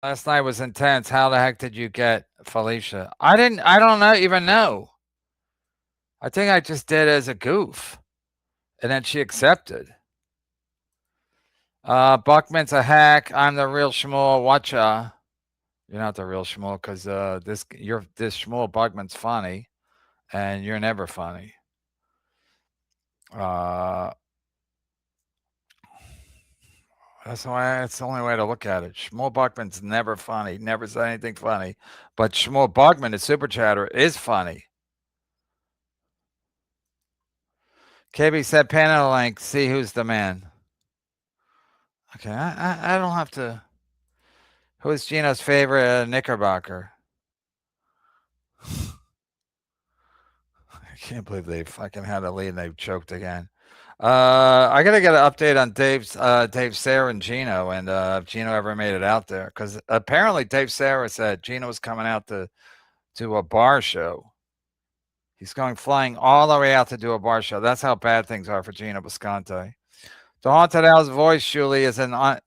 Last night was intense. How the heck did you get Felicia? I don't know, even know. I think I just did as a goof. And then she accepted. Buckman's a hack. I'm the real Shmuel. Watcha. You're not the real Shmuel because this Shmuel Buckman's funny, and you're never funny. Uh, that's the only way to look at it. Shmuel Buckman's never funny. Never said anything funny, but Shmuel Buckman, the super chatter, is funny. KB said, panel link. See who's the man. Okay, I don't have to. Who is Gino's favorite Knickerbocker? I can't believe they fucking had a lead and they choked again. I gotta get an update on Dave, Sarah, and Gino, and if Gino ever made it out there, because apparently Dave Sarah said Gino was coming out to a bar show. He's going flying all the way out to do a bar show. That's how bad things are for Gino Bisconte. The haunted house voice surely is the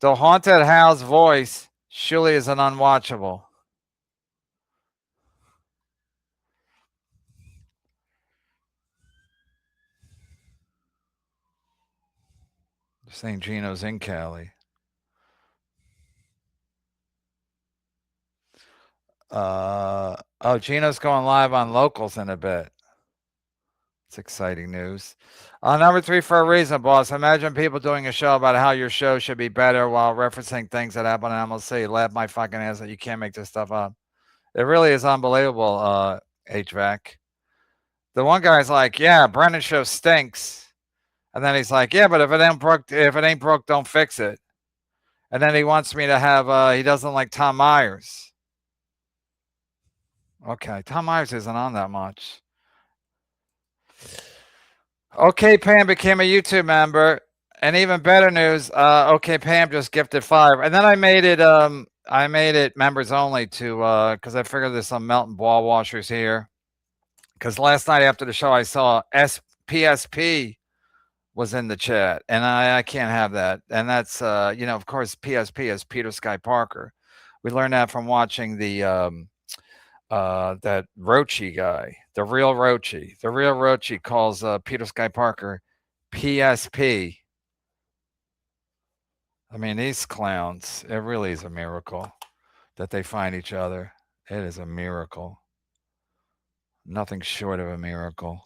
haunted house voice surely is an unwatchable. They're saying Gino's in Cali. Gino's going live on Locals in a bit. It's exciting news. Number 3 for a reason, boss. Imagine people doing a show about how your show should be better while referencing things that happen in MLC. Laugh my fucking ass that you can't make this stuff up. It really is unbelievable, HVAC. The one guy's like, yeah, Brennan's show stinks. And then he's like, yeah, but if it ain't broke, don't fix it. And then he wants me to have he doesn't like Tom Myers. Okay, Tom Myers isn't on that much. Okay, Pam became a YouTube member. And even better news, okay, Pam just gifted 5. And then I made it members only to because I figured there's some melting ball washers here. Because last night after the show I saw PSP was in the chat, and I can't have that. And that's of course PSP is Peter Sky Parker. We learned that from watching the that Rochi guy, the real Rochi. The real Rochi calls Peter Sky Parker PSP. I mean, these clowns, it really is a miracle that they find each other. It is a miracle. Nothing short of a miracle.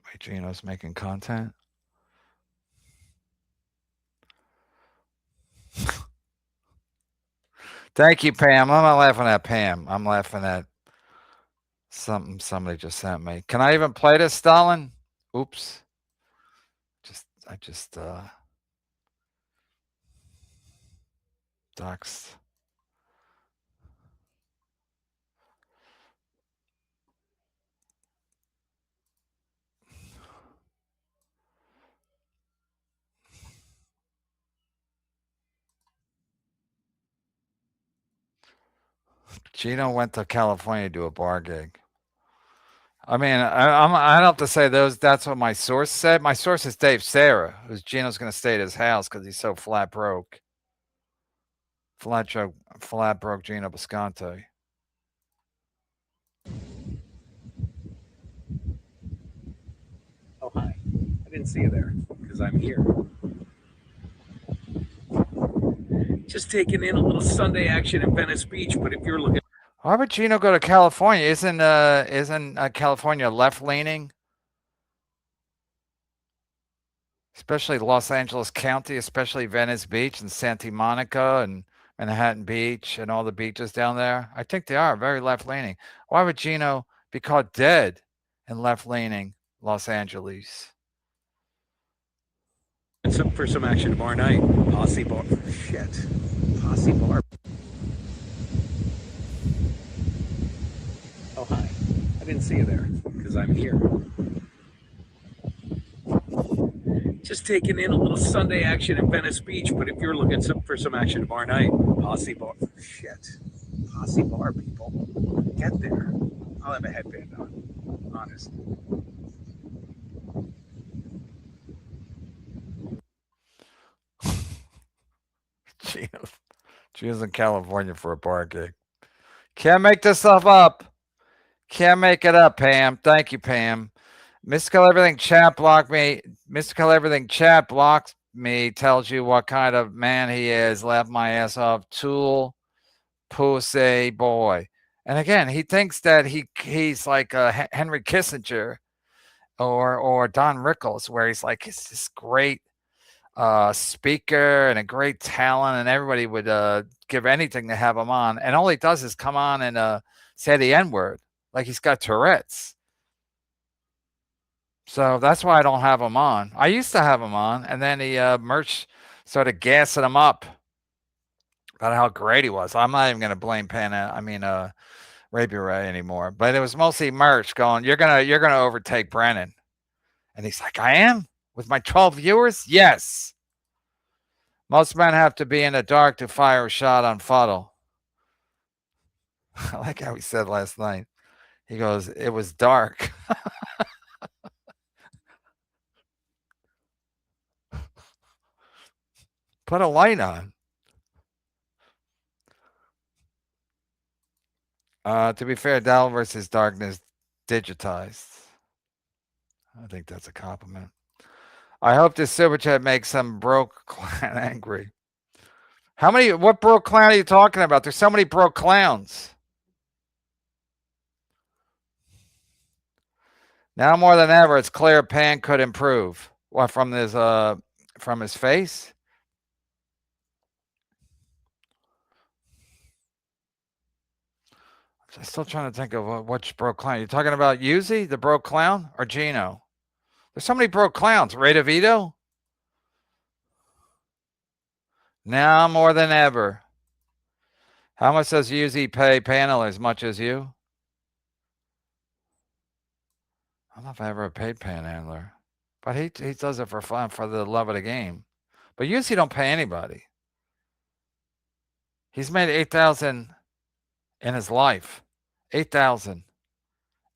Wait, Gino's making content? Thank you, Pam. I'm not laughing at Pam. I'm laughing at something somebody just sent me. Can I even play this, Stalin? Oops. I just doxed. Gino went to California to do a bar gig. I mean, I don't have to say those. That's what my source said. My source is Dave Sarah, who's Gino's going to stay at his house because he's so flat broke. Flat broke Gino Bisconte. Oh, hi. I didn't see you there because I'm here. Just taking in a little Sunday action in Venice Beach, but if you're looking... Why would Gino go to California? Isn't California left leaning? Especially Los Angeles County, especially Venice Beach and Santa Monica and Manhattan Beach and all the beaches down there. I think they are very left leaning. Why would Gino be caught dead in left leaning Los Angeles? For some action tomorrow night. Posse bar. Shit. Posse bar. Oh, hi. I didn't see you there because I'm here. Just taking in a little Sunday action in Venice Beach, but if you're looking for some action tomorrow night, Posse bar. Shit. Posse bar, people. Get there. I'll have a headband on. Honest. She was in California for a bar gig. Can't make this stuff up. Can't make it up, Pam. Thank you, Pam. Mystical Everything Chat blocked me. Mystical Everything Chat blocked me. Tells you what kind of man he is. Laughed my ass off. Tool, pussy boy. And again, he thinks that he's like Henry Kissinger or Don Rickles, where he's like he's this great speaker and a great talent, and everybody would give anything to have him on. And all he does is come on and say the N word, like he's got Tourette's. So that's why I don't have him on. I used to have him on, and then he merch started gassing him up about how great he was. I'm not even going to blame Ray Ray anymore, but it was mostly merch going, you're gonna overtake Brennan, and he's like, I am with my 12 viewers. Yes. Most men have to be in the dark to fire a shot on Fuddle. I like how he said last night. He goes, it was dark. Put a light on. To be fair, Doll versus Darkness digitized. I think that's a compliment. I hope this super chat makes some broke clown angry. What broke clown are you talking about? There's so many broke clowns. Now more than ever, it's clear Pan could improve. What, from his face? I'm still trying to think of which broke clown. You're talking about Yuzi, the broke clown, or Gino? There's so many broke clowns. Ray DeVito? Now more than ever. How much does Yuzi pay Panel as much as you? I don't know if I ever paid Panhandler, but he does it for fun, for the love of the game. But usually don't pay anybody. He's made 8,000 in his life. 8,000.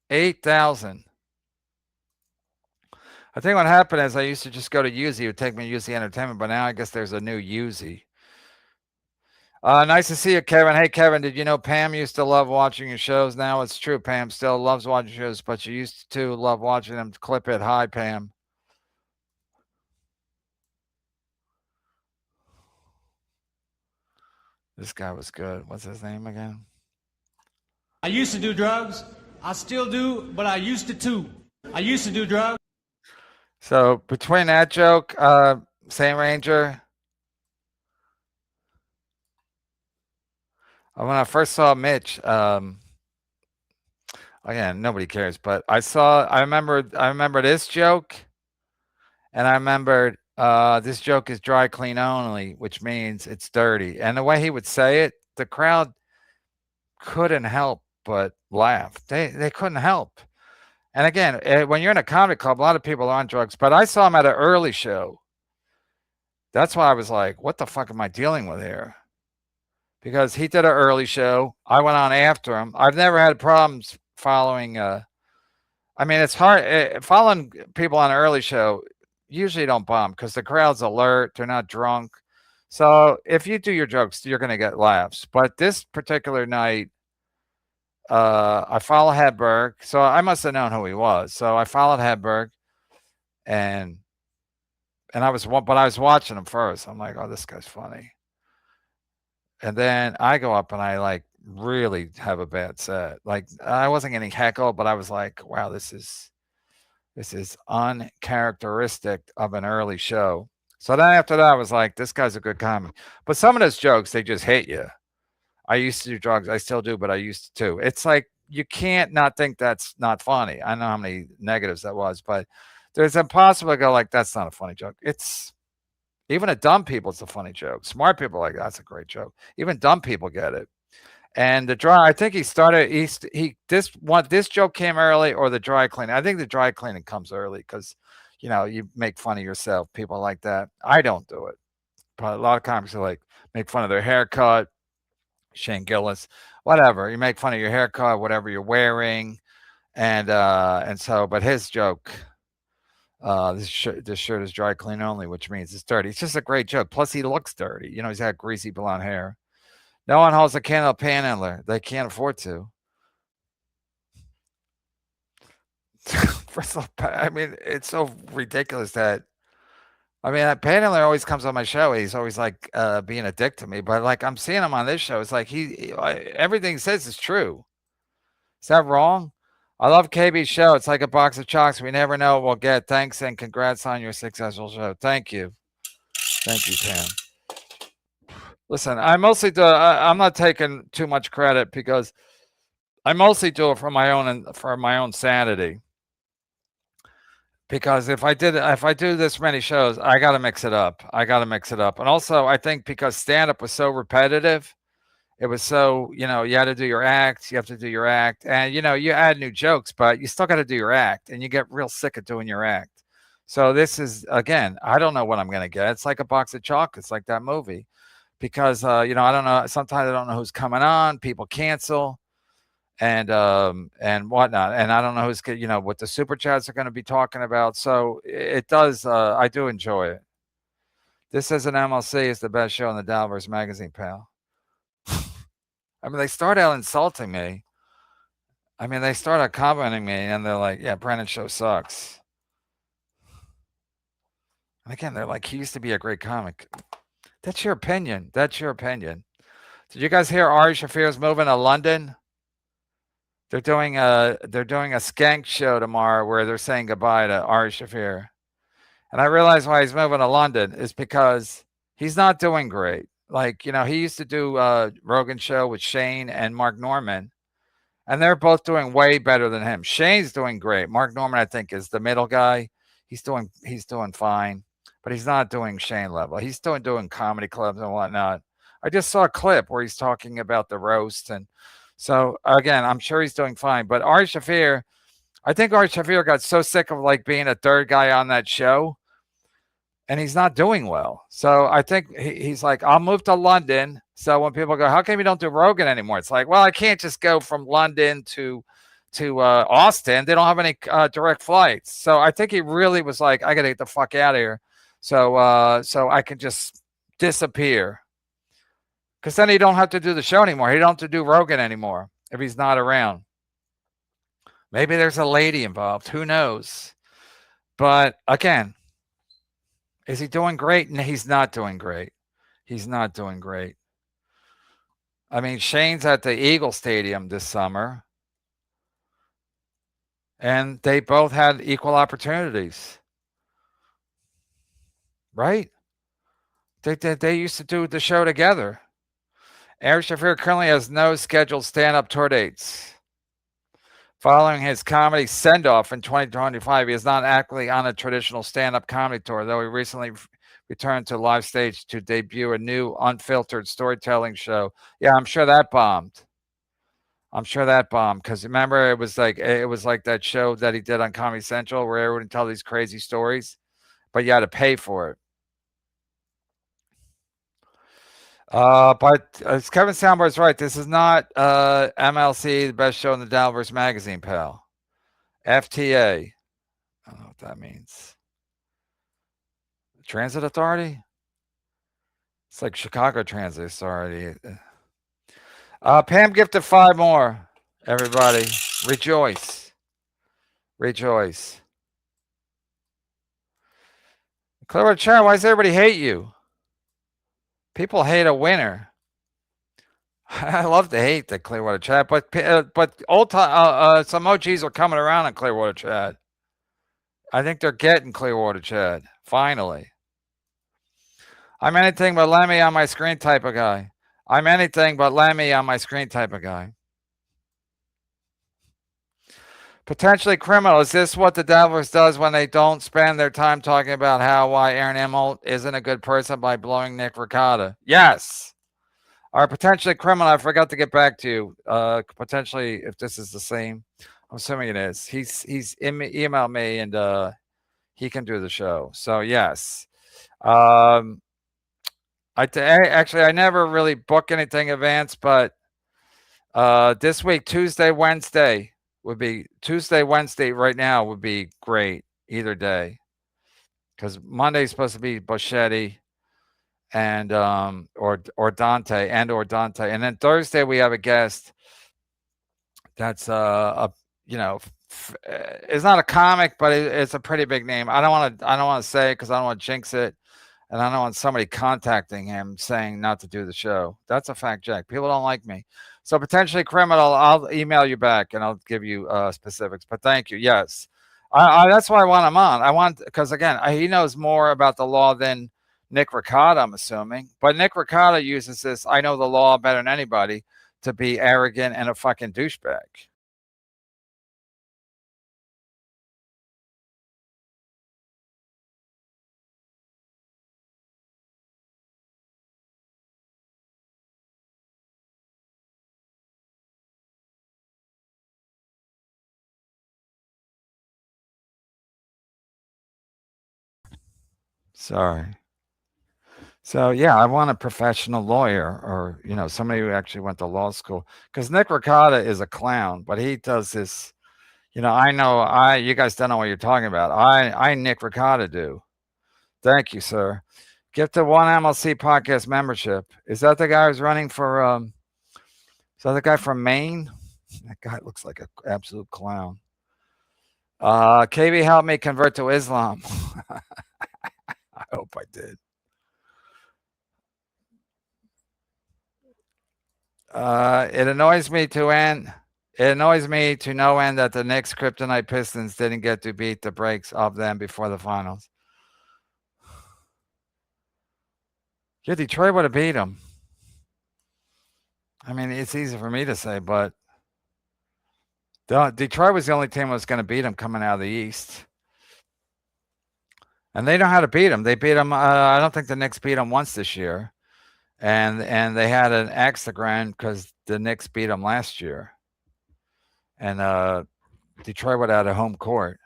8,000. I think what happened is I used to just go to Yuzi. It would take me to Yuzi Entertainment, but now I guess there's a new Yuzi. Nice to see you, Kevin. Hey, Kevin, did you know Pam used to love watching your shows? Now it's true. Pam still loves watching shows, but she used to love watching them. Clip it. Hi, Pam. This guy was good. What's his name again? I used to do drugs. I still do, but I used to too. I used to do drugs. So between that joke, Saint Ranger, when I first saw Mitch, again, nobody cares, but I remember this joke, and I remembered this joke is dry clean only, which means it's dirty. And the way he would say it, the crowd couldn't help but laugh. They couldn't help. And again, when you're in a comedy club, a lot of people are on drugs, but I saw him at an early show. That's why I was like, what the fuck am I dealing with here? Because he did an early show. I went on after him. I've never had problems following. It's hard. Following people on an early show usually don't bomb because the crowd's alert. They're not drunk. So if you do your jokes, you're going to get laughs. But this particular night, I followed Hedberg. So I must have known who he was. So I followed Hedberg, and I was watching him first. I'm like, oh, this guy's funny. And then I go up and I like really have a bad set. Like I wasn't getting heckled, but I was like, wow, this is uncharacteristic of an early show. So then after that, I was like, this guy's a good comic. But some of those jokes, they just hit you. I used to do drugs. I still do, but I used to too. It's like you can't not think that's not funny. I know how many negatives that was, but there's impossible to go like, that's not a funny joke. It's even a dumb people, it's a funny joke. Smart people like that's a great joke. Even dumb people get it. And the dry, I think he started. This joke came early, or the dry cleaning. I think the dry cleaning comes early because, you make fun of yourself. People like that. I don't do it, but a lot of comics are like make fun of their haircut. Shane Gillis, whatever. You make fun of your haircut, whatever you're wearing, and so. But his joke, This shirt is dry clean only, which means it's dirty. It's just a great joke. Plus, he looks dirty. You know, he's got greasy blonde hair. No one holds a candle to panhandler. They can't afford to. First of all, I mean, it's so ridiculous that Panhandler always comes on my show. He's always like being a dick to me, but like I'm seeing him on this show. It's like everything he says is true. Is that wrong? I love KB's show. It's like a box of chocolates. We never know what we'll get. Thanks and congrats on your successful show. Thank you. Thank you, Pam. Listen, I mostly do. I'm not taking too much credit because I mostly do it for my own sanity. Because if I do this many shows, I got to mix it up. And also, I think because stand-up was so repetitive, it was so, you had to do your act. You have to do your act. And, you add new jokes, but you still got to do your act. And you get real sick of doing your act. So this is, again, I don't know what I'm going to get. It's like a box of chocolates, like that movie. Because, I don't know. Sometimes I don't know who's coming on. People cancel. And whatnot, and I don't know who's what the super chats are going to be talking about. So it does. I do enjoy it. This is an MLC is the best show in the Dalvers magazine, pal. I mean, they start out insulting me. I mean, they start out complimenting me, and they're like, "Yeah, Brennan's show sucks." And again, they're like, "He used to be a great comic." That's your opinion. Did you guys hear Ari Shaffir's moving to London? They're doing a skank show tomorrow where they're saying goodbye to Ari Shaffir. And I realize why he's moving to London is because he's not doing great. Like, he used to do Rogan's show with Shane and Mark Norman, and they're both doing way better than him. Shane's doing great. Mark Norman, I think, is the middle guy. He's doing fine, but he's not doing Shane level. He's still doing comedy clubs and whatnot. I just saw a clip where he's talking about the roast, and so again, I'm sure he's doing fine. But Ari Shaffir, I think Ari Shaffir got so sick of like being a third guy on that show, and he's not doing well. So I think he's like, I'll move to London. So when people go, how come you don't do Rogan anymore? It's like, well, I can't just go from London to Austin. They don't have any direct flights. So I think he really was like, I got to get the fuck out of here. So I can just disappear. Because then he don't have to do the show anymore. He don't have to do Rogan anymore if he's not around. Maybe there's a lady involved. Who knows? But again, is he doing great? No, he's not doing great. I mean, Shane's at the Eagle Stadium this summer. And they both had equal opportunities. Right? They used to do the show together. Ari Shaffir currently has no scheduled stand-up tour dates. Following his comedy send-off in 2025, he is not actively on a traditional stand-up comedy tour, though he recently returned to live stage to debut a new unfiltered storytelling show. Yeah, I'm sure that bombed. Because remember, it was like that show that he did on Comedy Central where everyone would tell these crazy stories, but you had to pay for it. But Kevin Soundboard's right. This is not MLC, the best show in the Dalvers magazine, pal. FTA. I don't know what that means. Transit Authority? It's like Chicago Transit Authority. Pam gifted 5 more. Everybody, rejoice. Clearwater Chat, why does everybody hate you? People hate a winner. I love to hate the Clearwater Chat, but old time some OGs are coming around on Clearwater Chat. I think they're getting Clearwater Chat finally. I'm anything but Lemmy on my screen type of guy. Potentially criminal. Is this what the Devils does when they don't spend their time talking about why Aaron Emmel isn't a good person by blowing Nick Ricotta? Yes. Or potentially criminal. I forgot to get back to you. Potentially, if this is the same, I'm assuming it is. He's emailed me and he can do the show. So yes. Actually I never really book anything in advance, but this week Tuesday, Wednesday right now would be great either day. because Monday's supposed to be Boschetti and or Dante and then Thursday we have a guest that's a you know it's not a comic, but it's a pretty big name. I don't want to say it because I don't want to jinx it, and I don't want somebody contacting him saying not to do the show. That's a fact check. People don't like me, so potentially criminal. I'll email you back and I'll give you specifics. But thank you. Yes, that's why I want him on. I want because again he knows more about the law than Nick Ricotta, I'm assuming. But Nick Ricotta uses this "I know the law better than anybody" to be arrogant and a fucking douchebag. Sorry. So yeah, I want a professional lawyer or somebody who actually went to law school because Nick Ricotta is a clown, but he does this. I know you guys don't know what you're talking about. I Nick Ricotta do. Thank you, sir. Get the one MLC podcast membership. Is that the guy who's running for? Is that the guy from Maine? That guy looks like an absolute clown. KB helped me convert to Islam. I hope I did. It annoys me to end. It annoys me to no end that the Knicks Kryptonite Pistons didn't get to beat the brakes of them before the finals. Yeah, Detroit would have beat them. I mean, it's easy for me to say, but Detroit was the only team that was going to beat them coming out of the East. And they know how to beat them. They beat them. I don't think the Knicks beat them once this year. And they had an axe to grind because the Knicks beat them last year. And Detroit would have had a home court.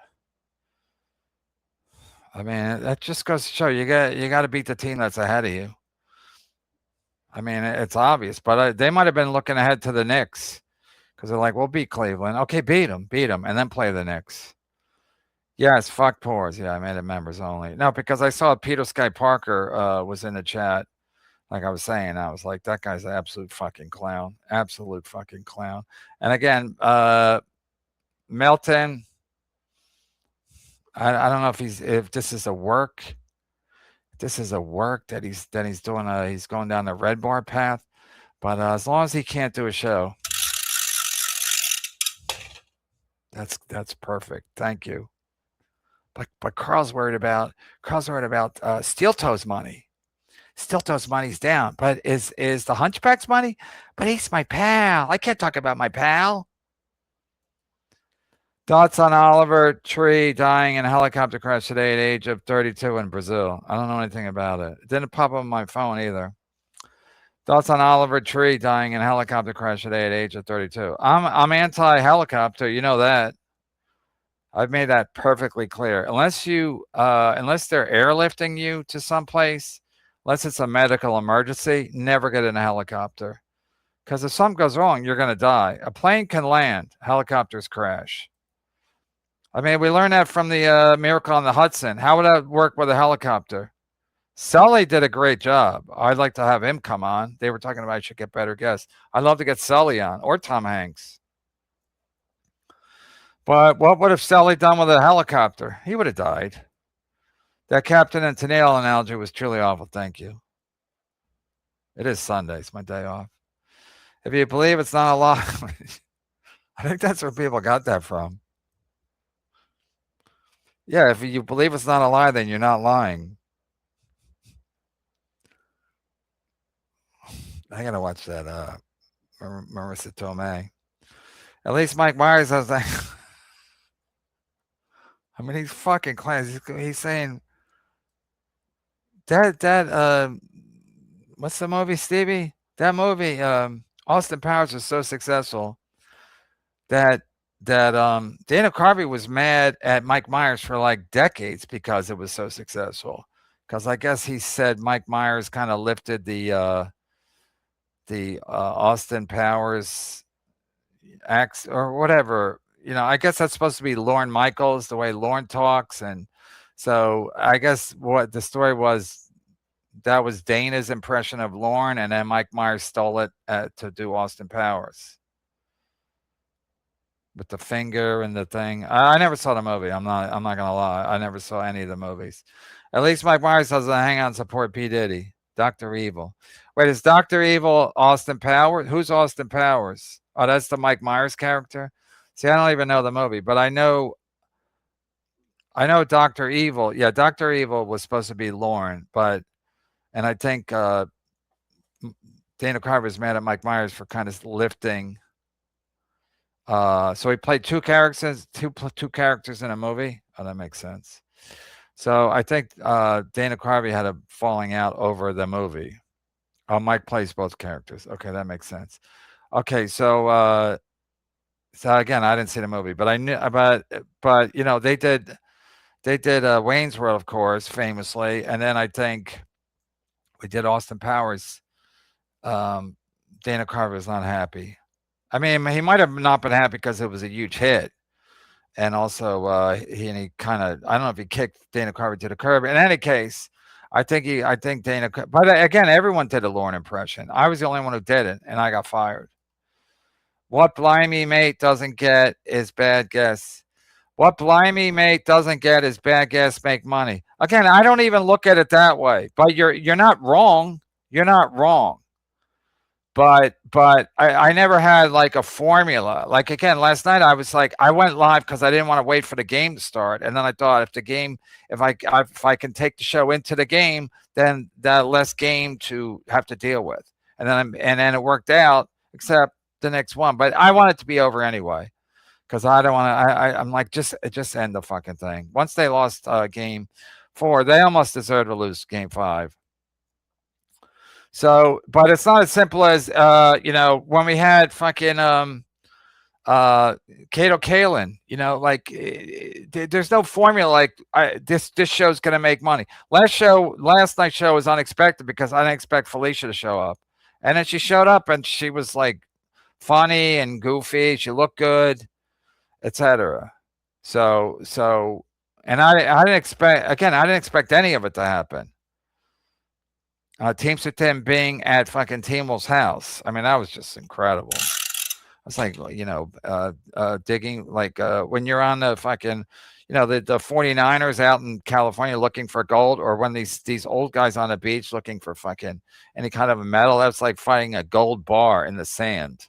I mean, that just goes to show you got to beat the team that's ahead of you. I mean, it's obvious, but they might have been looking ahead to the Knicks because they're like, we'll beat Cleveland. Okay, beat them, and then play the Knicks. Yes, fuck pores. Yeah, I made it members only. No, because I saw Peter Sky Parker was in the chat. Like I was saying, I was like, that guy's an absolute fucking clown. Absolute fucking clown. And again, Melton, I don't know if this is a work. This is a work that he's doing. He's going down the red bar path. But as long as he can't do a show, that's perfect. Thank you. But Carl's worried about Steel Toe's money. Steel Toe's money's down, but is the Hunchback's money? But he's my pal. I can't talk about my pal. Thoughts on Oliver Tree dying in a helicopter crash today at the age of 32 in Brazil? I don't know anything about it. It didn't pop up on my phone either. Thoughts on Oliver Tree dying in a helicopter crash today at the age of 32? I'm anti-helicopter. You know that. I've made that perfectly clear. Unless they're airlifting you to someplace, unless it's a medical emergency, never get in a helicopter. Because if something goes wrong, you're going to die. A plane can land, helicopters crash. I mean, we learned that from the Miracle on the Hudson. How would that work with a helicopter? Sully did a great job. I'd like to have him come on. They were talking about I should get better guests. I'd love to get Sully on or Tom Hanks. But what would have Sully done with a helicopter? He would have died. That Captain and Tennille analogy was truly awful. Thank you. It is Sunday. It's my day off. If you believe it's not a lie, I think that's where people got that from. Yeah, if you believe it's not a lie, then you're not lying. I gotta watch that Marissa Tomei. At least Mike Myers has that. I mean, he's fucking class. He's saying that what's the movie, Stevie? That movie, Austin Powers was so successful that Dana Carvey was mad at Mike Myers for like decades because it was so successful. Because I guess he said Mike Myers kind of lifted the Austin Powers acts or whatever. I guess that's supposed to be Lorne Michaels, the way Lorne talks, and So I guess what the story was, that was Dana's impression of Lorne, and then Mike Myers stole it to do Austin Powers with the finger and the thing. I never saw the movie. I'm not gonna lie. I never saw any of the movies. At least Mike Myers doesn't hang on support P Diddy. Doctor Evil. Wait, is Doctor Evil Austin Powers? Who's Austin Powers? Oh, that's the Mike Myers character. See, I don't even know the movie, but I know Doctor Evil. Yeah, Doctor Evil was supposed to be Lorne, and I think Dana Carver's mad at Mike Myers for kind of lifting. So he played two characters in a movie. Oh, that makes sense. So I think Dana Carvey had a falling out over the movie. Oh, Mike plays both characters. Okay, that makes sense. Okay, so again, I didn't see the movie, but I knew about. But you know, they did Wayne's World, of course, famously, and then I think we did Austin Powers. Dana Carvey was not happy. I mean, he might have not been happy because it was a huge hit. And also, he kind of, I don't know if he kicked Dana Carvey to the curb. In any case, I think Dana, but again, everyone did a Lorne impression. I was the only one who did it, and I got fired. What Blimey Mate doesn't get is bad guess. What Blimey Mate doesn't get is bad guess make money. Again, I don't even look at it that way, but you're not wrong. You're not wrong. But I never had like a formula. Like again, last night I was like, I went live because I didn't want to wait for the game to start, and then I thought if I can take the show into the game, then that less game to have to deal with, and then it worked out, except the next one. But I want it to be over anyway, because I don't want to. I'm like just end the fucking thing. Once they lost game 4, they almost deserved to lose game 5. So, but it's not as simple as when we had fucking Kato Kalin, like there's no formula like this show's gonna make money. Last night's show was unexpected because I didn't expect Felicia to show up. And then she showed up and she was like funny and goofy, she looked good, etc. So and I didn't expect any of it to happen. Teamster Tim being at fucking Teemel's house. I mean, that was just incredible. It's like, digging, like when you're on the fucking, the 49ers out in California looking for gold, or when these old guys on the beach looking for fucking any kind of a metal. That's like finding a gold bar in the sand.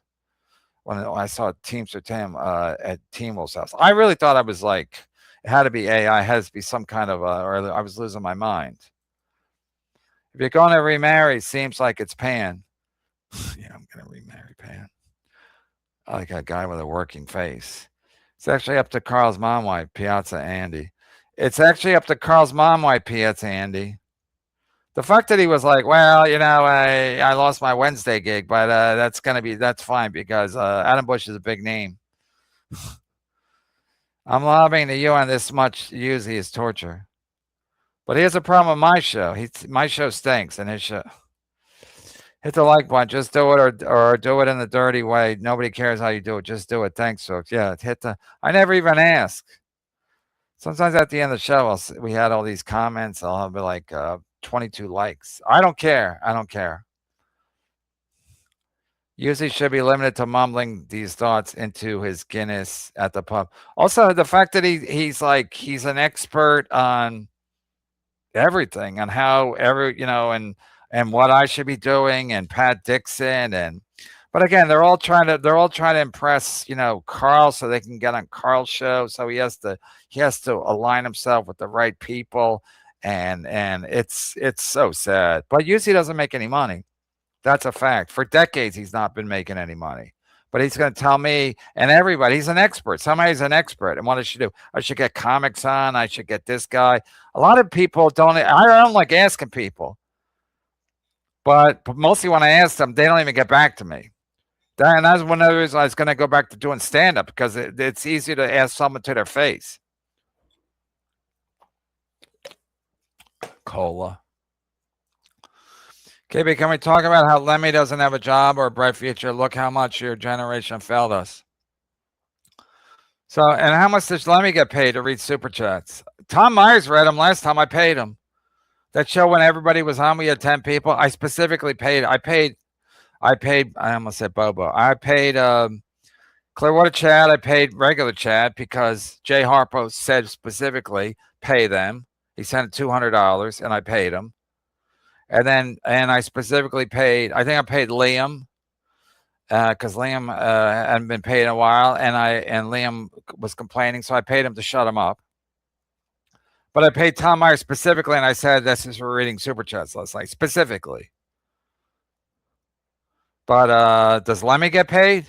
When I saw Teamster Tim at Teemel's house, I really thought I was like, it had to be AI, it has to be some kind of, or I was losing my mind. If you're going to remarry, seems like it's Pan. Yeah, I'm going to remarry Pan. I like a guy with a working face. It's actually up to Carl's mom why Piazza Andy. It's actually up to Carl's mom why Piazza Andy. The fact that he was like, well, I lost my Wednesday gig, but that's fine because Adam Bush is a big name. I'm lobbying the UN this much usually is torture. But here's a problem with my show. My show stinks, and his show. Hit the like button. Just do it, or do it in the dirty way. Nobody cares how you do it. Just do it. Thanks, folks. Yeah, I never even ask. Sometimes at the end of the show, we had all these comments. I'll have like 22 likes. I don't care. Usually should be limited to mumbling these thoughts into his Guinness at the pub. Also, the fact that he's an expert on everything, on how and what I should be doing, and Pat Dixon, but again, they're all trying to impress Carl so they can get on Carl's show. So he has to align himself with the right people, and it's so sad. But usually doesn't make any money. That's a fact. For decades he's not been making any money. But he's going to tell me and everybody he's an expert. Somebody's an expert. And what I should do? I should get comics on. I should get this guy. A lot of people don't. I don't like asking people. But mostly when I ask them, they don't even get back to me. And that's one of the reasons I was going to go back to doing stand-up, because it's easy to ask someone to their face. Cola. KB, can we talk about how Lemmy doesn't have a job or a bright future? Look how much your generation failed us. So, and how much does Lemmy get paid to read super chats? Tom Myers read them last time I paid him. That show when everybody was on, we had 10 people. I specifically paid. I almost said Bobo. I paid Clearwater Chad. I paid regular Chad because Jay Harpo said specifically pay them. He sent $200 and I paid him. And I specifically paid. I think I paid Liam because Liam hadn't been paid in a while, and Liam was complaining, so I paid him to shut him up. But I paid Tom Myers specifically, and I said this is for reading super chats last night specifically. But does Lemmy get paid?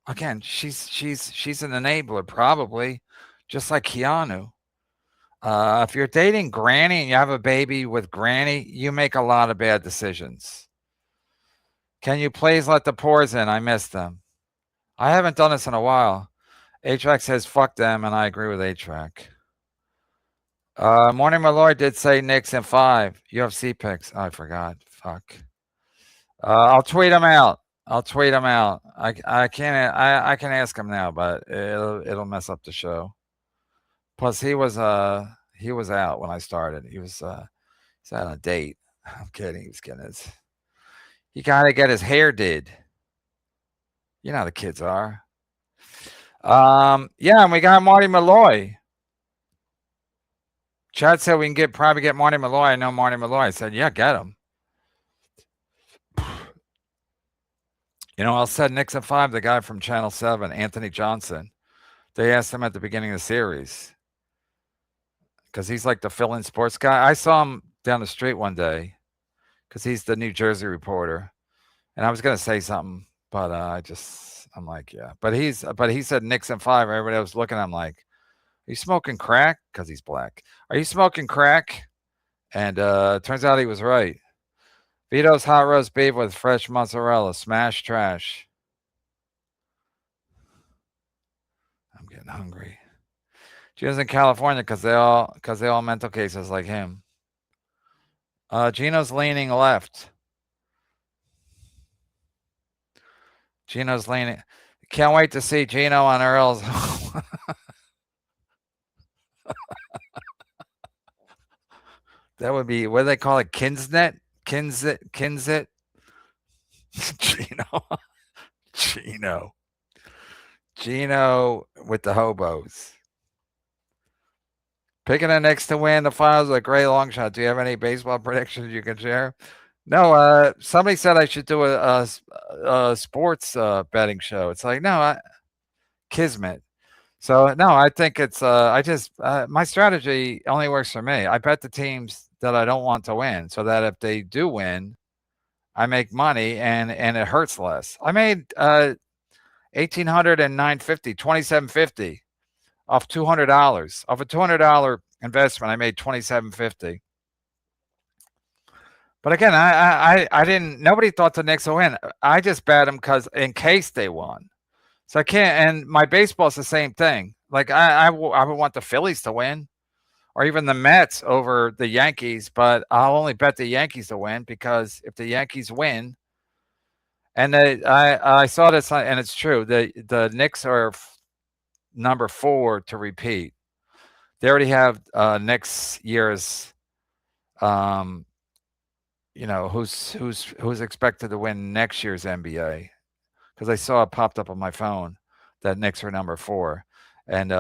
Again, she's an enabler, probably, just like Keanu. If you're dating Granny and you have a baby with Granny, you make a lot of bad decisions. Can you please let the pores in? I miss them. I haven't done this in a while. A-Track says fuck them, and I agree with A-Track. Morning Malloy did say Knicks in 5. UFC picks. Oh, I forgot. Fuck. I'll tweet him out. I can't. I can ask him now, but it'll mess up the show. Plus, he was out when I started. He's on a date. I'm kidding. He was getting his. He gotta get his hair did. You know how the kids are. Yeah, and we got Marty Malloy. Chad said we can probably get Marty Malloy. I know Marty Malloy. I said, yeah, get him. You know, I said Knicks at 5, the guy from Channel 7, Anthony Johnson. They asked him at the beginning of the series because he's like the fill-in sports guy. I saw him down the street one day because he's the New Jersey reporter, and I was gonna say something, but I'm like, yeah. But he said Knicks at 5. Everybody was looking at him like, are you smoking crack? Because he's black. Are you smoking crack? And turns out he was right. Vito's hot roast beef with fresh mozzarella. Smash trash. I'm getting hungry. Gino's in California because they all mental cases like him. Gino's leaning left. Gino's leaning. Can't wait to see Gino on Earl's. That would be, what do they call it? Kinsnet? Kinsit? Gino with the hobos. Picking the Knicks to win the finals is a great long shot. Do you have any baseball predictions you can share? No, somebody said I should do a sports betting show. It's like, no, Kismet. So no, I think it's my strategy only works for me. I bet the teams that I don't want to win, so that if they do win, I make money and it hurts less. I made $1,800 and $950, $2,750 off $200. Off a $200 investment, I made $2,750. But again, I didn't. Nobody thought the Knicks would win. I just bet them because in case they won. So I can't. And my baseball's the same thing. Like I would want the Phillies to win, or even the Mets over the Yankees. But I'll only bet the Yankees to win because if the Yankees win, and I saw this and it's true. The Knicks are number 4 to repeat. They already have next year's. You know, who's expected to win next year's NBA? Because I saw it popped up on my phone that Knicks are number 4, and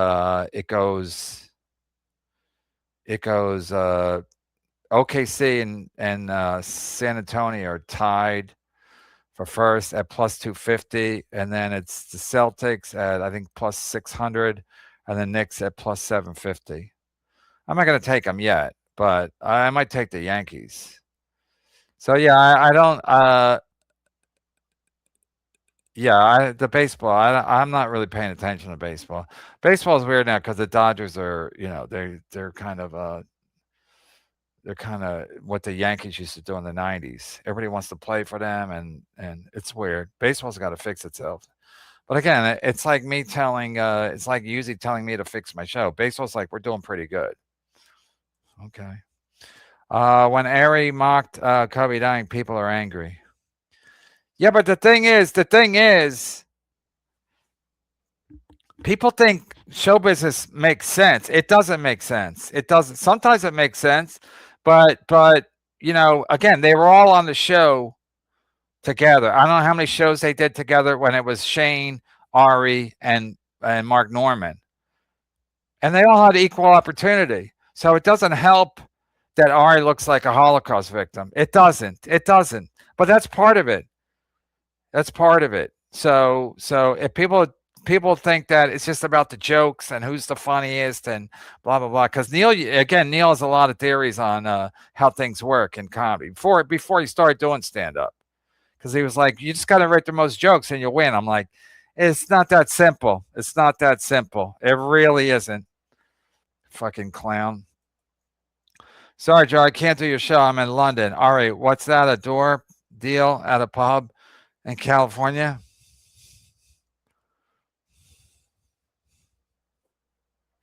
it goes OKC and San Antonio are tied for first at plus 250, and then it's the Celtics at I think plus 600, and the Knicks at plus 750. I'm not going to take them yet, but I might take the Yankees. So yeah, I don't. Yeah, the baseball. I'm not really paying attention to baseball. Baseball is weird now because the Dodgers are, you know, they're kind of what the Yankees used to do in the '90s. Everybody wants to play for them, and it's weird. Baseball's got to fix itself. But again, it's like me telling. It's like Uzi telling me to fix my show. Baseball's like we're doing pretty good. Okay. When Ari mocked Kobe dying, people are angry. Yeah, but the thing is, people think show business makes sense. It doesn't make sense. It doesn't. Sometimes it makes sense, but you know, again, they were all on the show together. I don't know how many shows they did together when it was Shane, Ari, and Mark Norman, and they all had equal opportunity. So it doesn't help that Ari looks like a Holocaust victim. It doesn't. It doesn't. But that's part of it. That's part of it. So if people think that it's just about the jokes and who's the funniest and blah blah blah, because Neil has a lot of theories on how things work in comedy before he started doing stand up, because he was like, you just got to write the most jokes and you'll win. I'm like, it's not that simple. It's not that simple. It really isn't. Fucking clown. Sorry, Joe, I can't do your show. I'm in London. All right, what's that? A door deal at a pub in California?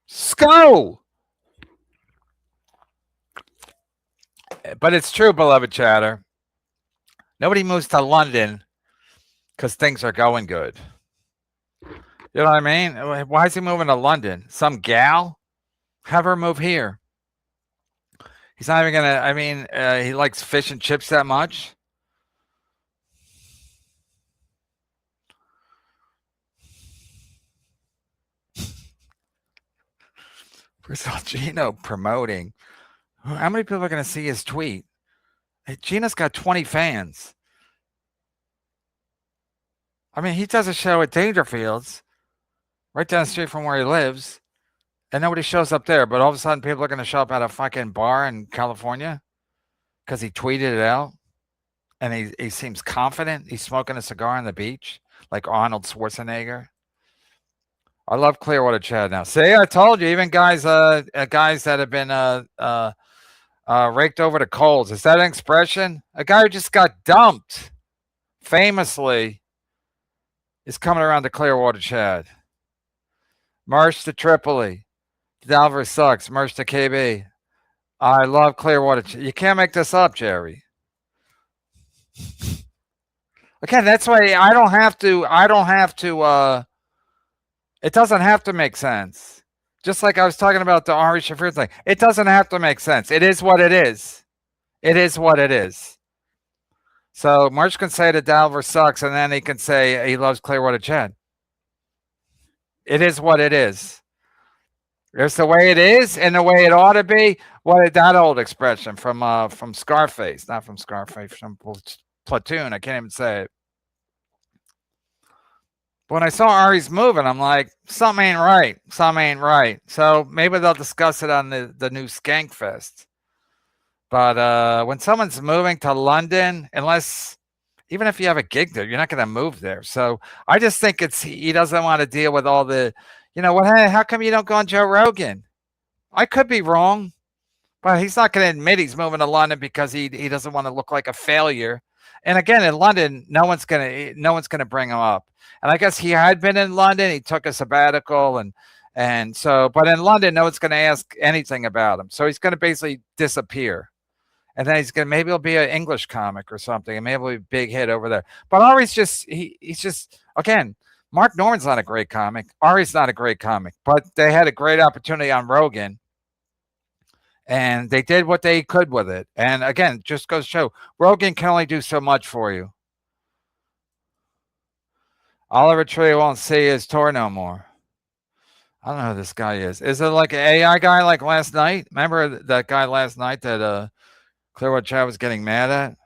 Sco! But it's true, beloved chatter. Nobody moves to London because things are going good. You know what I mean? Why is he moving to London? Some gal? Have her move here. He's not even gonna. I mean, he likes fish and chips that much. First of all, Gino promoting. How many people are going to see his tweet? Hey, Gino's got 20 fans. I mean, he does a show at Dangerfields, right down the street from where he lives, and nobody shows up there. But all of a sudden, people are going to show up at a fucking bar in California because he tweeted it out, and he seems confident. He's smoking a cigar on the beach like Arnold Schwarzenegger. I love Clearwater Chad now. See, I told you, even guys that have been raked over the coals. Is that an expression? A guy who just got dumped, famously, is coming around to Clearwater Chad. Merch to Tripoli. Dalver sucks. Merch to KB. I love Clearwater Chad. You can't make this up, Jerry. Again, that's why I don't have to. It doesn't have to make sense. Just like I was talking about the Ari Shaffir thing. It doesn't have to make sense. It is what it is. It is what it is. So March can say that Dalver sucks, and then he can say he loves Clearwater Chad. It is what it is. It's the way it is and the way it ought to be. What that old expression from Scarface, not from Scarface, from Platoon. I can't even say it. When I saw Ari's moving, I'm like, something ain't right. Something ain't right. So maybe they'll discuss it on the new Skankfest. But when someone's moving to London, even if you have a gig there, you're not going to move there. So I just think he doesn't want to deal with all the, how come you don't go on Joe Rogan? I could be wrong, but he's not going to admit he's moving to London because he doesn't want to look like a failure. And again, in London, no one's gonna bring him up. And I guess he had been in London. He took a sabbatical, and so, but in London, no one's going to ask anything about him. So he's going to basically disappear. And then maybe he'll be an English comic or something, and maybe he'll be a big hit over there. But Ari's he's just, again, Mark Norman's not a great comic. Ari's not a great comic, but they had a great opportunity on Rogan. And they did what they could with it. And again, just goes to show, Rogan can only do so much for you. Oliver Tree won't see his tour no more. I don't know who this guy is. Is it like an AI guy like last night? Remember that guy last night that Clearwater Chad was getting mad at?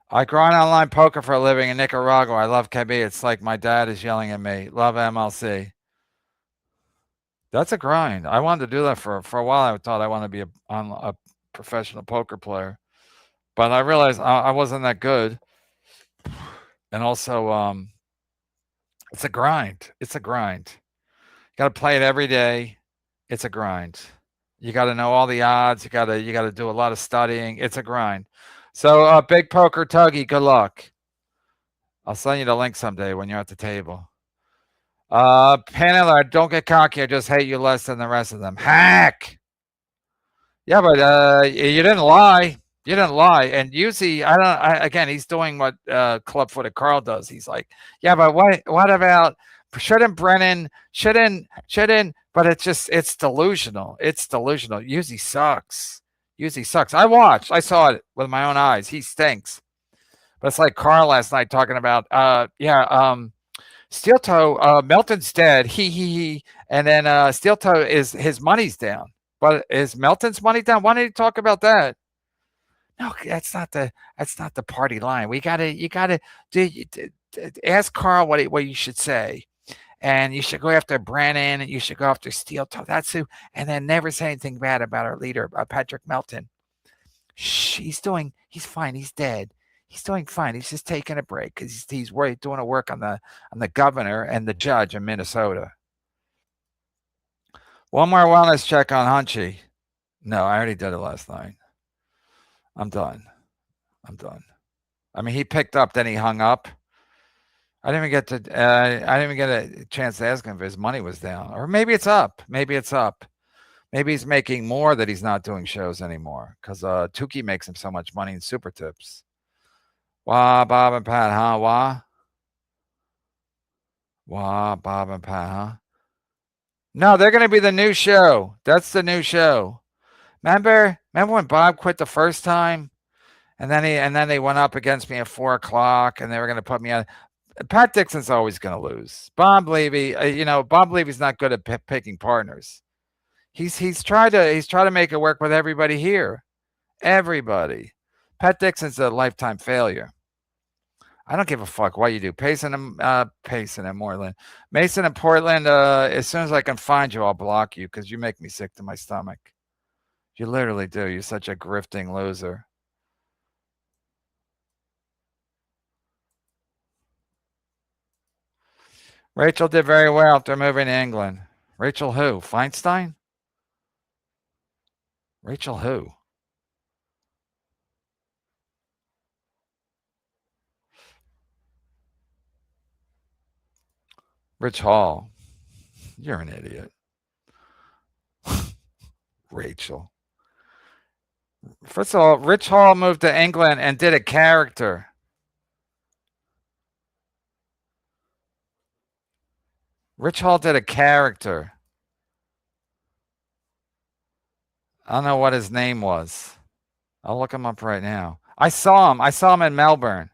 I grind online poker for a living in Nicaragua. I love KB. It's like my dad is yelling at me. Love MLC. That's a grind. I wanted to do that for a while. I thought I wanted to be a professional poker player. But I realized I wasn't that good. And also, it's a grind. It's a grind. You got to play it every day. It's a grind. You got to know all the odds. You got to do a lot of studying. It's a grind. So, Big Poker Tuggy, good luck. I'll send you the link someday when you're at the table. Panela, don't get cocky. I just hate you less than the rest of them. Hack. Yeah, but you didn't lie. You didn't lie. And usually, I don't. Again, he's doing what Clubfooted Carl does. He's like, yeah, but what about shouldn't Brennan shouldn't? But it's delusional. It's delusional. Usually sucks. Usually sucks. I saw it with my own eyes. He stinks. But it's like Carl last night talking about, Steel Toe, Melton's dead. He. And then Steel Toe is his money's down. But is Melton's money down? Why did he talk about that? No, that's not the party line. You gotta ask Carl what you should say, and you should go after Brennan, and you should go after Steel Toe. That's who, and then never say anything bad about our leader, Patrick Melton. Shh, he's fine. He's dead. He's doing fine. He's just taking a break because he's worried doing a work on the governor and the judge in Minnesota. One more wellness check on Hunchy. No, I already did it last night. I'm done. I mean, he picked up, then he hung up. I didn't even get a chance to ask him if his money was down, or maybe it's up. Maybe he's making more that he's not doing shows anymore because Tukey makes him so much money in super tips. Wah, Bob and Pat, huh? Wah, Bob and Pat, huh? No, they're going to be the new show. That's the new show. Remember when Bob quit the first time? And then they went up against me at 4:00, and they were going to put me on. Pat Dixon's always going to lose. Bob Levy, Bob Levy's not good at picking partners. He's tried to make it work with everybody here. Everybody. Pat Dixon's a lifetime failure. I don't give a fuck what you do. Payson and Moreland. Mason and Portland, as soon as I can find you, I'll block you because you make me sick to my stomach. You literally do. You're such a grifting loser. Rachel did very well after moving to England. Rachel who? Feinstein? Rachel who? Rich Hall. You're an idiot. Rachel. First of all, Rich Hall moved to England and did a character. Rich Hall did a character. I don't know what his name was. I'll look him up right now. I saw him in Melbourne.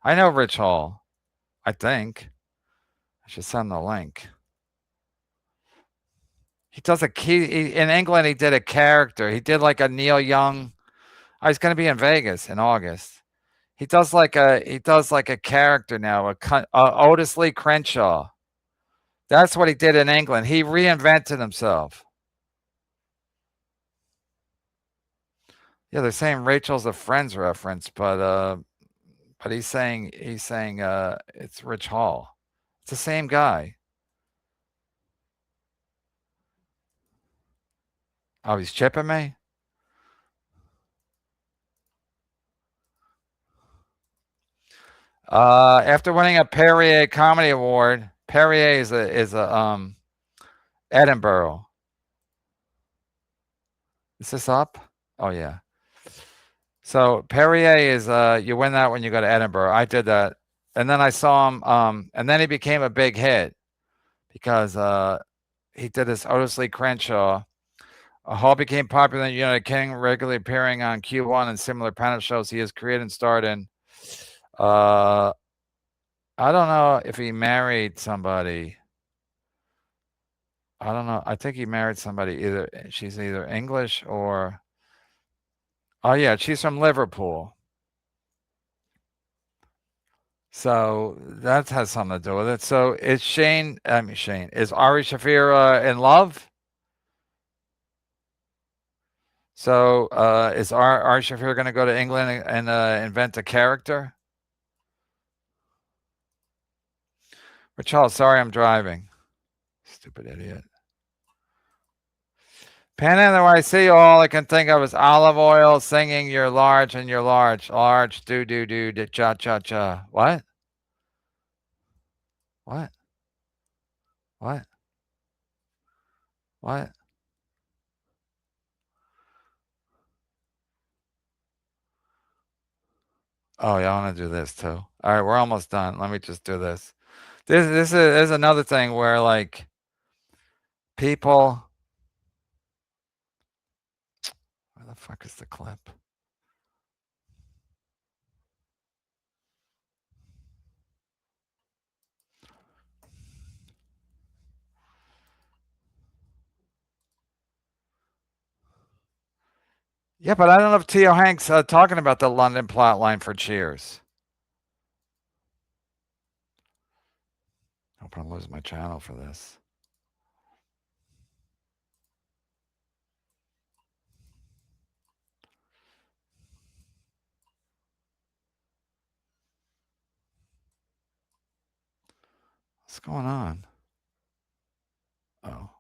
I know Rich Hall. I think. I should send the link. He does in England. He did a character. He did like a Neil Young. He's going to be in Vegas in August. He does like a character now. Otis Lee Crenshaw. That's what he did in England. He reinvented himself. Yeah, they're saying Rachel's a Friends reference, but he's saying it's Rich Hall. It's the same guy. Oh, he's chipping me? After winning a Perrier Comedy Award, Perrier is a Edinburgh. Is this up? Oh yeah. So Perrier is you win that when you go to Edinburgh. I did that, and then I saw him. And then he became a big hit because he did this Otis Lee Crenshaw. Hall became popular in the United Kingdom, regularly appearing on Q1 and similar panel shows. He has created and starred in. I don't know if he married somebody. I don't know. I think he married somebody. She's either English or. Oh yeah, she's from Liverpool. So that has something to do with it. So is Shane? Is Ari Shaffir in love? So is Ari Shaffir going to go to England and invent a character? Rachel, sorry, I'm driving. Stupid idiot. Panhandle, I see all I can think of is olive oil singing "You're large and you're large, large do cha cha cha." What? What? What? What? Oh yeah, I want to do this too. All right, we're almost done. Let me just do this. This is another thing where like people. Where the fuck is the clip? Yeah, but I don't know if Theo Hanks talking about the London plot line for Cheers. I'll probably lose my channel for this. What's going on? Oh.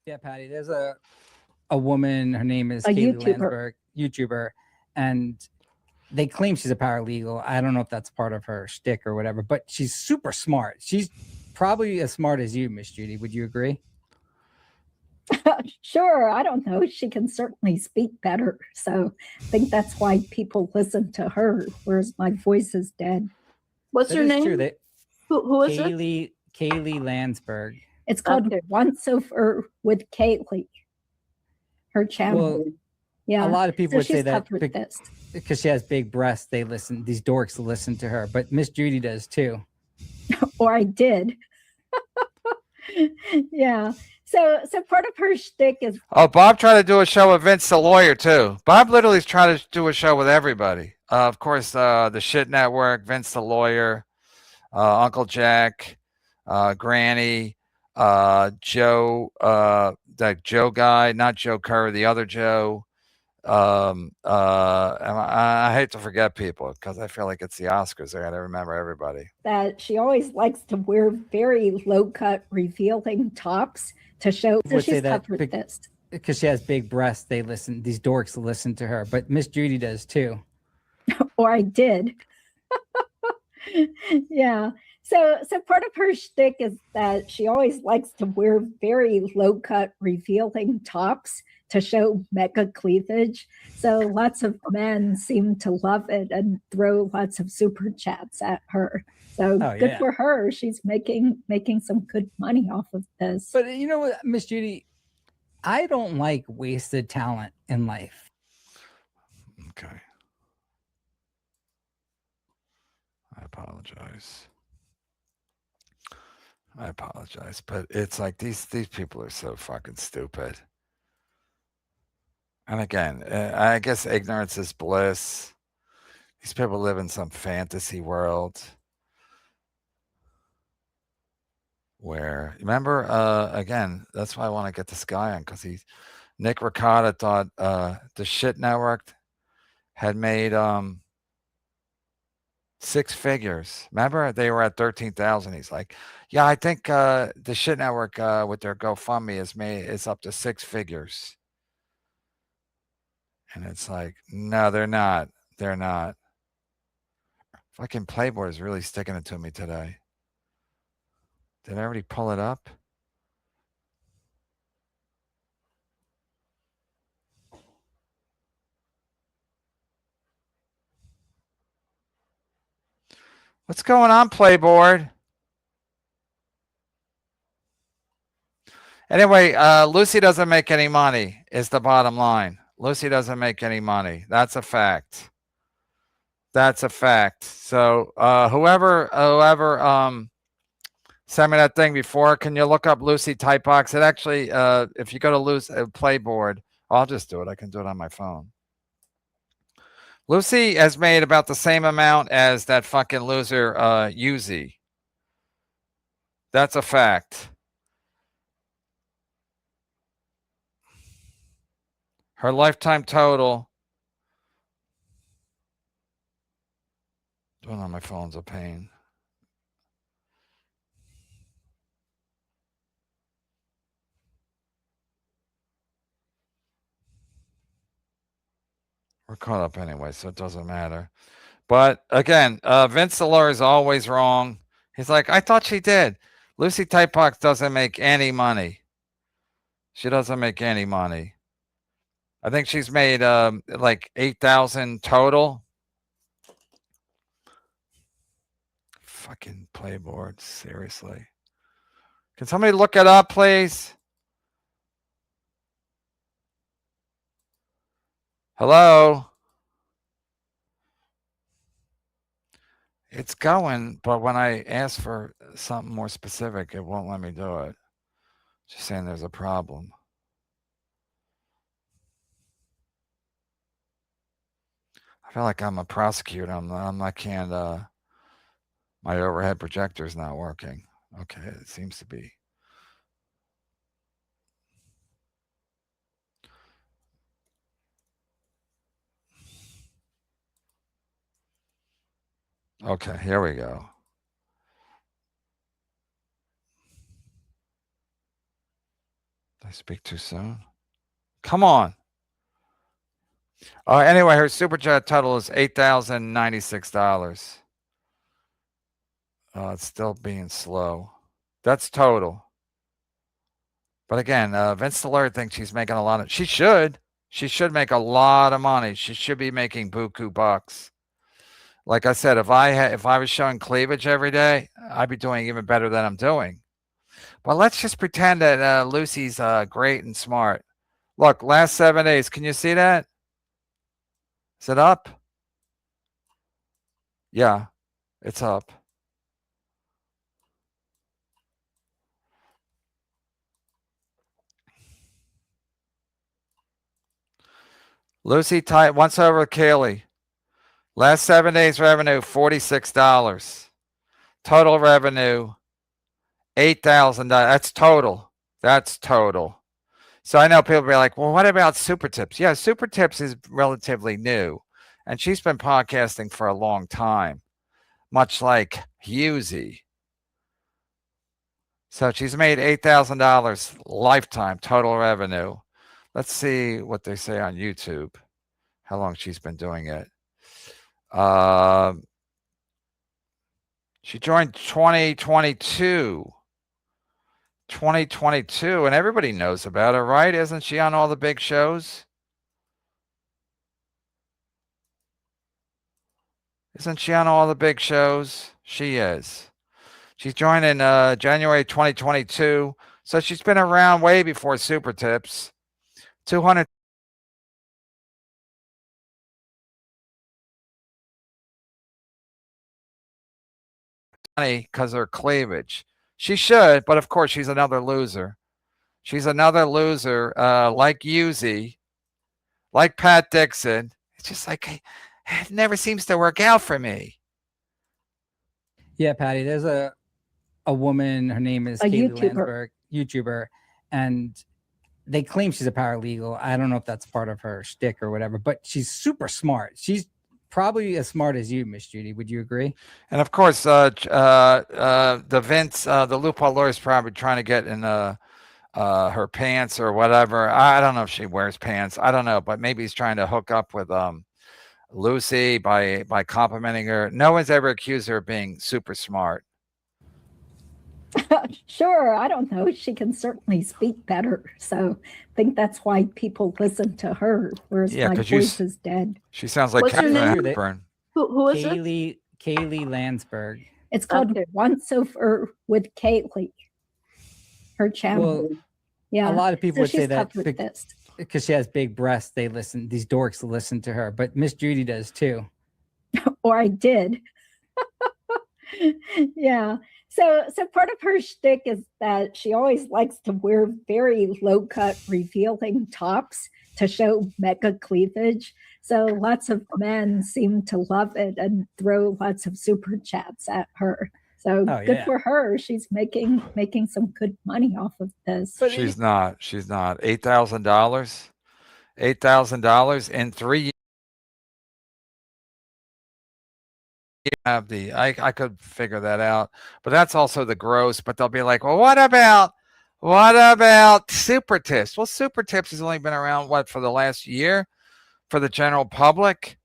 Yeah, Patty. There's a woman. Her name is A Kaylee YouTuber. Landsberg, YouTuber, and they claim she's a paralegal. I don't know if that's part of her shtick or whatever, but she's super smart. She's probably as smart as you, Miss Judy. Would you agree? Sure, I don't know. She can certainly speak better. So I think that's why people listen to her, whereas my voice is dead. What's That her is name? true. Who is it? Kaylee Landsberg. It's called Okay. Once Over with Kaylee, her channel. Well, yeah. a lot of people so would say she's that covered this. because she has big breasts. They listen. These dorks listen to her, but Miss Judy does too. Or I did. Yeah. So part of her shtick is Oh, Bob tried to do a show with Vince the lawyer too. Bob literally is trying to do a show with everybody. Of course, the Shit Network, Vince the lawyer, Uncle Jack, Granny, Joe, that Joe guy, not Joe Kerr, the other Joe. And I hate to forget people because I feel like it's the Oscars. I got to remember everybody. that she always likes to wear very low cut, revealing tops to show. So Would say she's that covered this. because she has big breasts. They listen. These dorks listen to her, but Miss Judy does too. Or I did. Yeah. So part of her shtick is that she always likes to wear very low cut, revealing tops to show mega cleavage. So lots of men seem to love it and throw lots of super chats at her. So Oh, good yeah. for her. She's making some good money off of this. But you know what, Miss Judy, I don't like wasted talent in life. Okay. I apologize. But it's like these people are so fucking stupid. And again, I guess ignorance is bliss. These people live in some fantasy world where, remember, again, that's why I want to get this guy on because Nick Ricotta thought the Shit Network had made 6 figures. Remember, they were at 13,000. He's like, yeah, I think the Shit Network with their GoFundMe is up to 6 figures. And it's like, no, they're not. They're not. Fucking Playboy is really sticking it to me today. Did I already pull it up? What's going on, Playboard? Anyway, Lucy doesn't make any money, is the bottom line. Lucy doesn't make any money. That's a fact. That's a fact. So whoever sent me that thing before, can you look up Lucy Typebox? It actually, if you go to Lucy Playboard, I'll just do it. I can do it on my phone. Lucy has made about the same amount as that fucking loser Yuzi. That's a fact. Her lifetime total. Doing on my phone's a pain. We're caught up anyway, so it doesn't matter. But again, Vince the lawyer is always wrong. He's like, I thought she did. Lucy Typox doesn't make any money. She doesn't make any money. I think she's made like 8,000 total. Fucking playboard, seriously. Can somebody look it up, please? Hello? It's going, but when I ask for something more specific, it won't let me do it. Just saying there's a problem. I feel like I'm a prosecutor. I can't, my overhead projector is not working. Okay, it seems to be. Okay, here we go. Did I speak too soon? Come on. Anyway, her super chat total is $8,096. It's still being slow. That's total. But again, Vince Stillard thinks she's making a lot of. She should. She should make a lot of money. She should be making buku bucks. Like I said, if I was showing cleavage every day, I'd be doing even better than I'm doing. But let's just pretend that Lucy's great and smart. Look, last 7 days. Can you see that? Is it up? Yeah, it's up. Lucy once over Kaylee. Last 7 days revenue, $46. Total revenue, $8,000. That's total. That's total. So I know people be like, well, what about Super Tips? Yeah, Super Tips is relatively new. And she's been podcasting for a long time, much like Husey. So she's made $8,000 lifetime total revenue. Let's see what they say on YouTube, how long she's been doing it. She joined 2022, and everybody knows about her, right? Isn't she on all the big shows? Isn't she on all the big shows? She is. She joined in January 2022, so she's been around way before Super Tips. 200. Because of her cleavage. She should, but of course she's another loser. She's another loser, like Husey, like Pat Dixon. It's just like it never seems to work out for me. Yeah, Patty. There's a woman. Her name is Katie Landsberg, YouTuber, and they claim she's a paralegal. I don't know if that's part of her shtick or whatever, but she's super smart. She's probably as smart as you, Miss Judy. Would you agree? And of course, the Vince, the loophole lawyer is probably trying to get in her pants or whatever. I don't know if she wears pants. I don't know, but maybe he's trying to hook up with Lucy by complimenting her. No one's ever accused her of being super smart. Sure, I don't know. She can certainly speak better. So I think that's why people listen to her, whereas my voice is dead. She sounds like Catherine Hepburn. Who is it? Kaylee Landsberg. It's called Once Over with Kaylee. Her channel. Well, yeah. A lot of people would say that because she has big breasts, these dorks listen to her, but Miss Judy does too. Or I did. Yeah. So part of her shtick is that she always likes to wear very low-cut, revealing tops to show mega cleavage. So lots of men seem to love it and throw lots of super chats at her. So good for her. She's making some good money off of this. She's not. $8,000. $8,000 in 3 years. I could figure that out, but that's also the gross. But they'll be like, well, what about Super Tips? Well, Super Tips has only been around for the last year for the general public.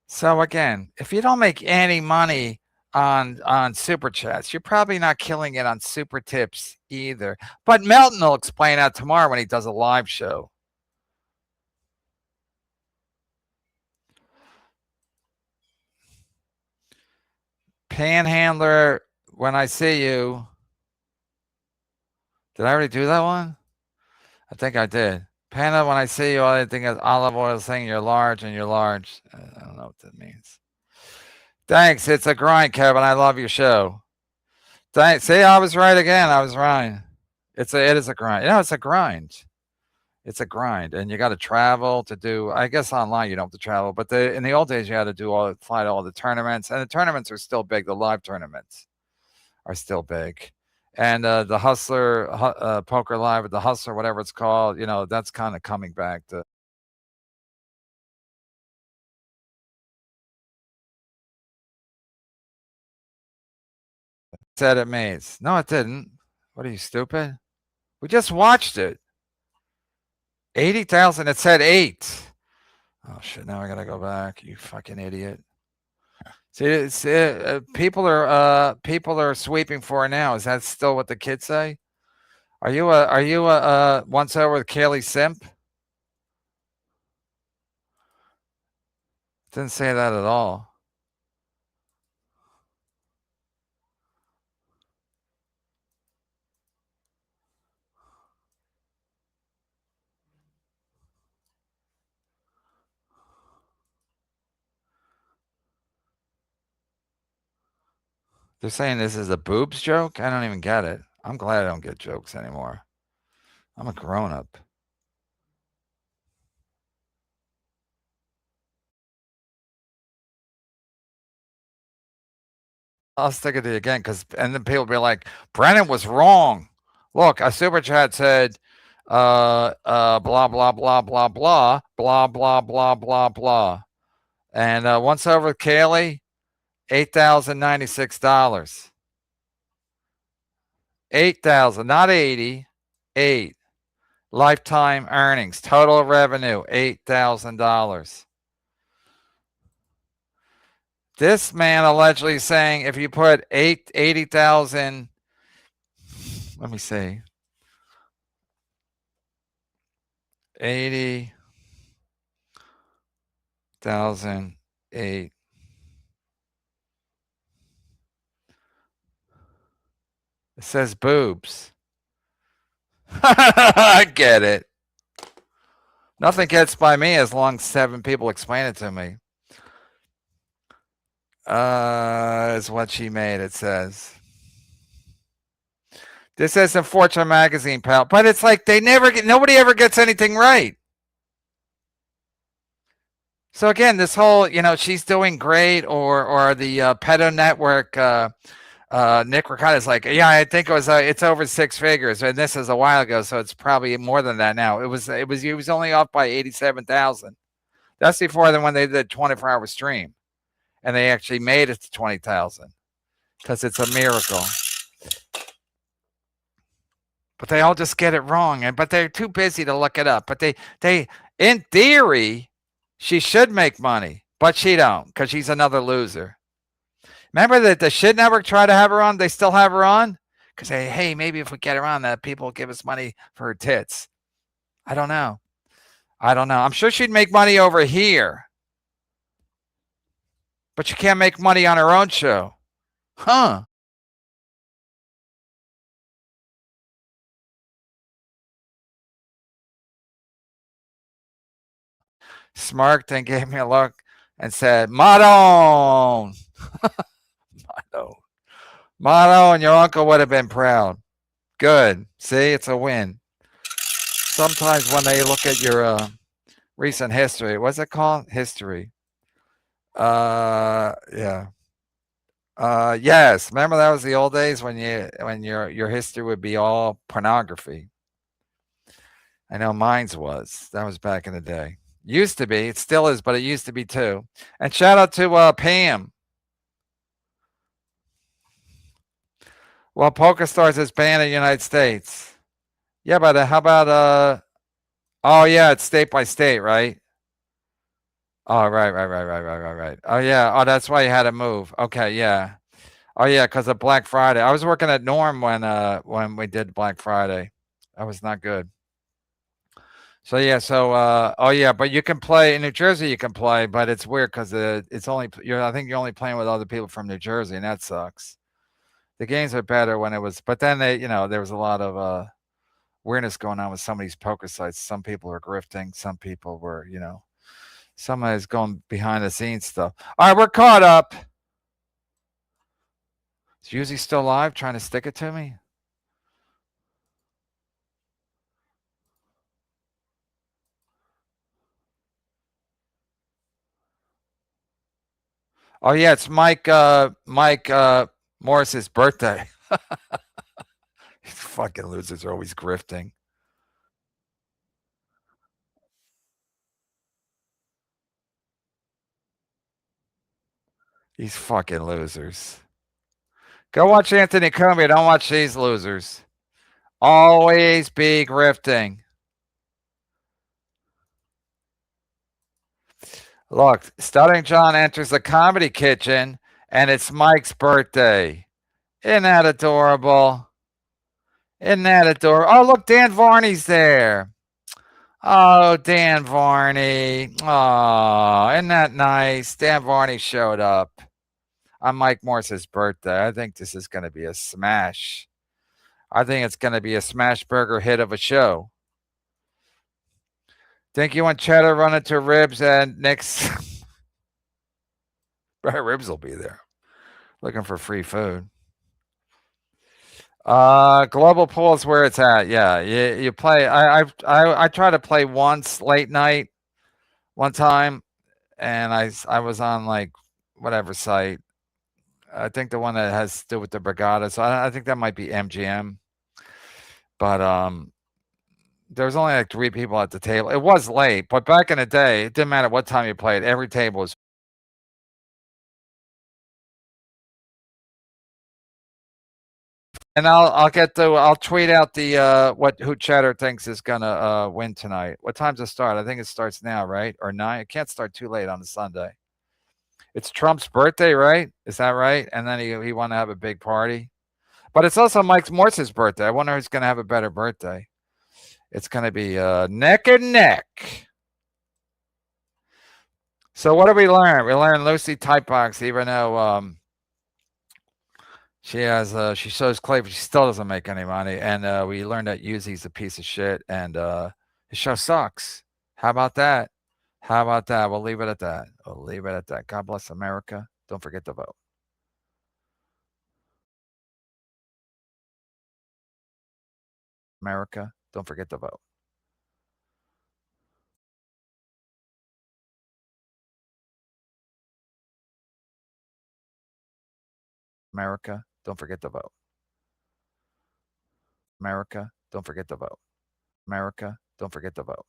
So again, if you don't make any money on super chats. You're probably not killing it on super tips either. But Melton will explain that tomorrow when he does a live show. Panhandler, when I see you. Did I already do that one? I think I did. Panda, when I see you, all I think is olive oil saying you're large and you're large. I don't know what that means. Thanks. It's a grind, Kevin. I love your show. Thanks. See, I was right again. I was right. It is a grind. It's a grind. It's a grind, and you got to travel to do. I guess online you don't have to travel, but in the old days you had to fly to all the tournaments, and the tournaments are still big. The live tournaments are still big, and the Hustler Poker Live, or the Hustler, whatever it's called, that's kind of coming back to. Said it maze. No, it didn't. What are you, stupid? We just watched it. 80,000. It said 8. Oh shit! Now I gotta go back. You fucking idiot. See, people are sweeping for it now. Is that still what the kids say? Are you a once over with Kaylee Simp? Didn't say that at all. They're saying this is a boobs joke? I don't even get it. I'm glad I don't get jokes anymore. I'm a grown-up. I'll stick it to you again, and then people be like, Brennan was wrong. Look, a super chat said, blah, blah, blah, blah, blah, blah, blah, blah, blah, blah, blah. And once over with Kaylee, $8,096. 8,000, not 80, 8. Lifetime earnings, total revenue, $8,000. This man allegedly saying if you put 80,000, let me see, 80,000, 8. It says boobs. I get it. Nothing gets by me as long as 7 people explain it to me. Is what she made, it says. This isn't Fortune magazine, pal. But it's like nobody ever gets anything right. So again, this whole, she's doing great, or the Pedo Network, Nick Ricotta is like, yeah, I think it's over 6 figures, and this is a while ago, so it's probably more than that now. It was only off by 87,000. That's before when they did 24-hour stream, and they actually made it to 20,000 because it's a miracle. But they all just get it wrong, but they're too busy to look it up. But they in theory, she should make money, but she don't because she's another loser. Remember that the Shit Network tried to have her on? They still have her on? Because, hey, maybe if we get her on, that people will give us money for her tits. I don't know. I'm sure she'd make money over here. But she can't make money on her own show. Huh. Smirked and gave me a look and said, Madon. Madon, your uncle would have been proud. Good. See, it's a win. Sometimes when they look at your recent history, what's it called? History. Yeah. Yes. Remember that was the old days when your history would be all pornography. I know mine's was. That was back in the day. Used to be. It still is, but it used to be too. And shout out to Pam. Well, PokerStars is banned in the United States. Yeah, but how about oh yeah, it's state by state, right? Oh, right. Oh yeah. Oh, that's why you had to move. Okay, yeah. Oh yeah, because of Black Friday. I was working at Norm when we did Black Friday. That was not good. So yeah, oh yeah, but you can play in New Jersey. You can play, but it's weird because it's only I think you're only playing with other people from New Jersey, and that sucks. The games are better when it was, but then there was a lot of weirdness going on with some of these poker sites. Some people were grifting, some people were, somebody's going behind the scenes stuff. All right, we're caught up. Is Yuzi still live trying to stick it to me? Oh yeah, it's Mike Morris's birthday. These fucking losers are always grifting. These fucking losers. Go watch Anthony Comey. Don't watch these losers. Always be grifting. Look, Stuttering John enters the comedy kitchen, and it's Mike's birthday. Isn't that adorable? Isn't that adorable? Oh, look, Dan Varney's there. Oh, Dan Varney. Oh, isn't that nice? Dan Varney showed up on Mike Morse's birthday. I think this is going to be a smash. I think it's going to be a smash burger hit of a show. Think you want Cheddar run into Ribs and Nick's? Ribs will be there looking for free food. Global Pool is where it's at. Yeah, you play. I try to play once late night, one time, and I was on like whatever site. I think the one that has to do with the Brigada. So I think that might be MGM. But there was only like 3 people at the table. It was late, but back in the day, it didn't matter what time you played. Every table was. And I'll tweet out the who Cheddar thinks is gonna win tonight. What time's it start? I think it starts now, right? Or 9. It can't start too late on a Sunday. It's Trump's birthday, right? Is that right? And then he want to have a big party. But it's also Mike Morse's birthday. I wonder who's gonna have a better birthday. It's gonna be neck and neck. So what did we learn? We learned Lucy Typebox, even though she shows clay, but she still doesn't make any money. And we learned that Yuzi's a piece of shit, and his show sucks. How about that? How about that? We'll leave it at that. We'll leave it at that. God bless America. Don't forget to vote. America, don't forget to vote. America, don't forget to vote. America, don't forget to vote. America, don't forget to vote.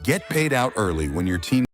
Get paid out early when your team